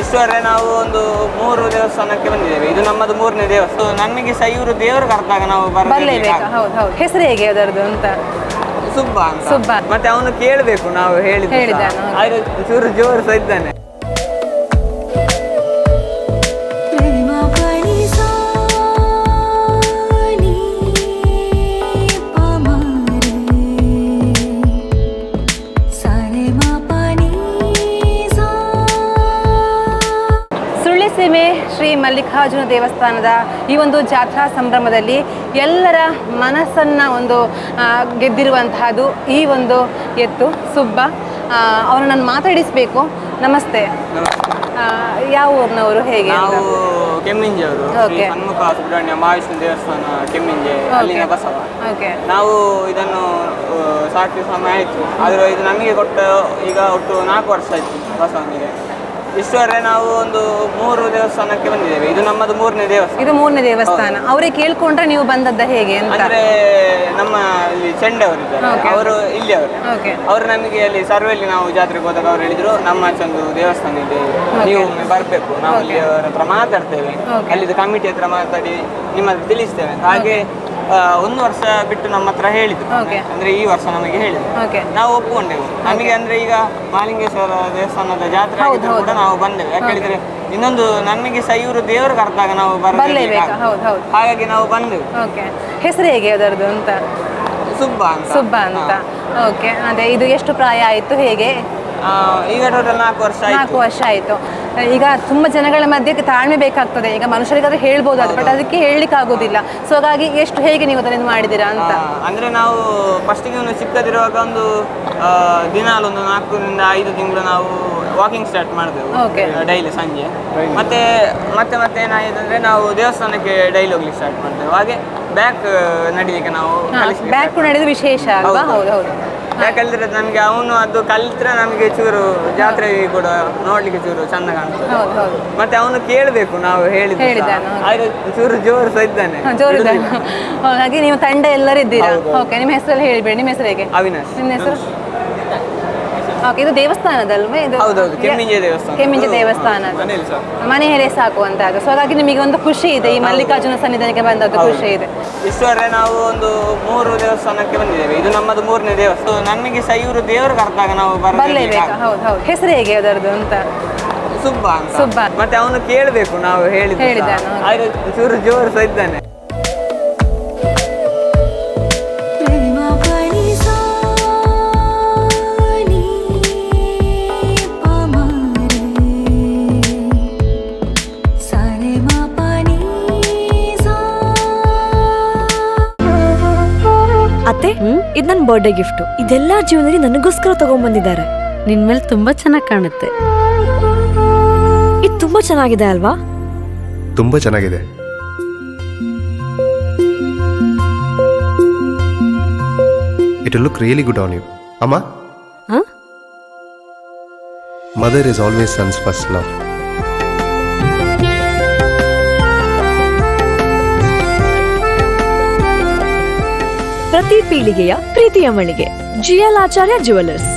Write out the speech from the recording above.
ಇಷ್ಟುವರೆ ನಾವು ಒಂದು 3 ದೇವಸ್ಥಾನಕ್ಕೆ ಬಂದಿದ್ದೇವೆ. ಇದು ನಮ್ಮದು 3ನೇ ದೇವಸ್ಥಾನ. ನಮಗೆ ಸಹ ಇವರು ದೇವರು ಕರೆದಾಗ ನಾವು ಬರಲೇಬೇಕು. ಹೌದು ಹೌದು. ಹೆಸರು ಹೇಗೆ ಅದರದ್ದು ಅಂತ? ಸುಬ್ಬ ಅಂತ. ಸುಬ್ಬ. ಮತ್ತೆ ಅವನು ಕೇಳಬೇಕು ನಾವು ಹೇಳಿದ ಆದ್ರೆ ಚೂರು ಜೋರು ಸಹ ಇದ್ದಾನೆ. ಸೀಮೆ ಶ್ರೀ ಮಲ್ಲಿಕಾರ್ಜುನ ದೇವಸ್ಥಾನದ ಈ ಒಂದು ಜಾತ್ರಾ ಸಂಭ್ರಮದಲ್ಲಿ ಎಲ್ಲರ ಮನಸ್ಸನ್ನು ಗೆದ್ದಿರುವಂತಹದ್ದು ಈ ಒಂದು ಎತ್ತು ಸುಬ್ಬ. ಅವನು ನಾನು ಮಾತಾಡಿಸ್ಬೇಕು. ನಮಸ್ತೆ. ಯಾವ ಊರಿನವರು? ಹೇಗೆ? ನಾವು ಕೆಮ್ಮಿಂಜೆ ಅವರು. ಹನುಮಕ ಸುಬ್ರಹ್ಮಣ್ಯ ಮಹಾವಿಷ್ಣು ದೇವಸ್ಥಾನ ಕೆಮ್ಮಿಂಜೆ, ಅಲ್ಲಿನ ಬಸವ. ನಾವು ಇದನ್ನು ಸಾಕಿ ಸಮಯ ಆಯಿತು. ಆದರೂ ಇದು ನಮಗೆ ಕೊಟ್ಟ ಈಗ ಒಟ್ಟು 4 ವರ್ಷ ಆಯಿತು ಬಸವನಿಗೆ. ಇಷ್ಟುವರೆ ನಾವು ಒಂದು 3 ದೇವಸ್ಥಾನಕ್ಕೆ ಬಂದಿದ್ದೇವೆ. ಇದು ನಮ್ಮದು 3ನೇ ದೇವಸ್ಥಾನ. ಇದು 3ನೇ ದೇವಸ್ಥಾನ. ಅವರಿಗೆ ಕೇಳ್ಕೊಂಡ್ರೆ ನೀವು ಬಂದದ್ದ ಹೇಗೆ ಅಂತ? ಅಂದ್ರೆ ನಮ್ಮ ಇಲ್ಲಿ ಚೆಂಡೆ ಅವರು ಇದ್ದಾರೆ, ಅವರು ಇಲ್ಲಿ ಅವರು ನಮಗೆ ಅಲ್ಲಿ ಸರ್ವೆಯಲ್ಲಿ ನಾವು ಜಾತ್ರೆಗೆ ಹೋದಾಗ ಅವ್ರು ಹೇಳಿದ್ರು ನಮ್ಮ ಚಂದು ದೇವಸ್ಥಾನ ಇದೆ, ನೀವು ಬರ್ಬೇಕು, ನಾವು ಅಲ್ಲಿ ಅವರ ಹತ್ರ ಮಾತಾಡ್ತೇವೆ, ಅಲ್ಲಿದ್ದು ಕಮಿಟಿ ಹತ್ರ ಮಾತಾಡಿ ನಿಮ್ಮ ತಿಳಿಸ್ತೇವೆ. ಹಾಗೆ 1 ವರ್ಷ ಬಿಟ್ಟು ನಮ್ಮ ಹತ್ರ ಹೇಳಿದ್ರು. ಅಂದ್ರೆ ಈ ವರ್ಷ ನಮಗೆ ಹೇಳಿದ್ರು, ನಾವು ಒಪ್ಪಿಕೊಂಡೆವು. ನಮಗೆ ಅಂದ್ರೆ ಈಗ ಮಹಾಲಿಂಗೇಶ್ವರ ದೇವಸ್ಥಾನದ ಜಾತ್ರೆ ಕೂಡ ನಾವು ಬಂದೆವು. ಯಾಕೆ ಹೇಳಿದ್ರೆ ಇನ್ನೊಂದು ನಮಗೆ ಸಹ ಇವರು ದೇವರು ಕರೆದಾಗ ನಾವು ಬರಲೇಬೇಕು. ಹಾಗಾಗಿ ನಾವು ಬಂದೆವು. ಹೆಸರು ಹೇಗೆ ಅದರದ್ದು ಅಂತ? ಸುಬ್ಬ ಅಂತ. ಓಕೆ. ಅದೇ ಇದು ಎಷ್ಟು ಪ್ರಾಯ ಆಯ್ತು? ಹೇಗೆ? ಈಗ ಟೋಟಲ್ 4 ವರ್ಷ ಆಯ್ತು. ಈಗ ತುಂಬ ಜನಗಳ ಮಧ್ಯೆ ತಾಳ್ಮೆ ಬೇಕಾಗ್ತದೆ. ಈಗ ಮನುಷ್ಯರಿಗಾದ್ರೆ ಹೇಳ್ಬೋದು ಅದು, ಬಟ್ ಅದಕ್ಕೆ ಹೇಳಲಿಕ್ಕೆ ಆಗೋದಿಲ್ಲ. ಸೊ ಹಾಗಾಗಿ ಹೇಗೆ ನೀವು ಅದನ್ನು ಮಾಡಿದ್ದೀರಾ ಅಂತ? ಅಂದ್ರೆ ನಾವು ಫಸ್ಟಿಗೆ ಒಂದು ಚಿಕ್ಕದಿರುವಾಗ ಒಂದು ದಿನಾಲು ಒಂದು 4 ರಿಂದ 5 ತಿಂಗಳು ನಾವು ವಾಕಿಂಗ್ ಸ್ಟಾರ್ಟ್ ಮಾಡಿದೆವು ಡೈಲಿ ಸಂಜೆ. ಮತ್ತೆ ಏನಾಯ್ತಂದ್ರೆ ನಾವು ದೇವಸ್ಥಾನಕ್ಕೆ ಡೈಲಿ ಹೋಗ್ಲಿಕ್ಕೆ ಸ್ಟಾರ್ಟ್ ಮಾಡ್ತೇವೆ. ಹಾಗೆ ಬ್ಯಾಕ್ ನಡಿಲಿಕ್ಕೆ ನಾವು ಬ್ಯಾಕ್ ನಡೆದು ವಿಶೇಷ ಅಲ್ವಾ? ಹೌದು. ಯಾಕಂದ್ರೆ ನಮ್ಗೆ ಅವನು ಅದು ಕಲಿತ್ರೆ ನಮಗೆ ಚೂರು ಜಾತ್ರೆ ಕೂಡ ನೋಡ್ಲಿಕ್ಕೆ ಚೂರು ಚಂದ ಕಾಣ್ತದೆ. ಮತ್ತೆ ಅವನು ಕೇಳಬೇಕು ನಾವು ಹೇಳಿದ ಆದ್ರೆ ಚೂರು ಜೋರು ಸಹ ಇದ್ದಾನೆ. ಹಾಗೆ ನೀವು ತಂಡ ಎಲ್ಲರೂ ಇದ್ದೀರಾ? ಓಕೆ. ನಿಮ್ಮ ಹೆಸರಲ್ಲಿ ಹೇಳಿಬೇಡಿ. ನಿಮ್ಮ ಹೆಸರು ಹೇಗೆ? ಅವಿನಾಶ್. ನಿಮ್ಮ ಹೆಸರು? ಓಕೆ. ಇದು ದೇವಸ್ಥಾನದಲ್ವೇ? ಇದು ಕೆಮ್ಮಿಂಜೆ ದೇವಸ್ಥಾನ. ಮನೆ ಹೇರೆ ಸಾಕು ಅಂತ ಅದು. ಸೊ ಹಾಗಾಗಿ ನಿಮಗೆ ಒಂದು ಖುಷಿ ಇದೆ, ಈ ಮಲ್ಲಿಕಾರ್ಜುನ ಸನ್ನಿಧಾನಕ್ಕೆ ಬಂದದ್ದು ಖುಷಿ ಇದೆ. ಇಷ್ಟುವರೆ ನಾವು ಒಂದು 3 ದೇವಸ್ಥಾನಕ್ಕೆ ಬಂದಿದ್ದೇವೆ. ಇದು ನಮ್ಮದು 3ನೇ ದೇವಸ್ಥಾನ. ನಮಗೆ ಸಹ ಇವರು ದೇವರು ಕರೆದಾಗ ನಾವು ಬರಲೇಬೇಕು. ಹೌದು ಹೌದು. ಹೆಸರು ಹೇಗೆ ಅದರದ್ದು ಅಂತ? ಸುಬ್ಬ. ಮತ್ತೆ ಅವನು ಕೇಳಬೇಕು ನಾವು ಹೇಳಿದ ಆದ್ರೆ ಚೂರು ಜೋರು ಸಹ ಇದ್ದಾನೆ. ಅತ್ತೆ, ಇದು ನನ್ನ ಬರ್ಡೇ ಗಿಫ್ಟ್. ಇದೆಲ್ಲ ಜೀವನದಲ್ಲಿ ನನಗೋಸ್ಕರ ತಗೊಂಡ್ಬಂದಿದ್ದಾರೆ. ನಿನ್ ಮೇಲೆ ತುಂಬಾ ಚೆನ್ನಾಗಿ ಕಾಣುತ್ತೆ. ಇದು ತುಂಬಾ ಚೆನ್ನಾಗಿದೆ ಅಲ್ವಾ? ತುಂಬಾ ಚೆನ್ನಾಗಿದೆ. It will look really good on you. Amma? Huh? Mother is always son's first love. ಪ್ರತಿ ಪೀಳಿಗೆಯ ಪ್ರೀತಿಯ ಮಳಿಗೆ GL ಆಚಾರ್ಯ ಜುವೆಲ್ಲರ್ಸ್.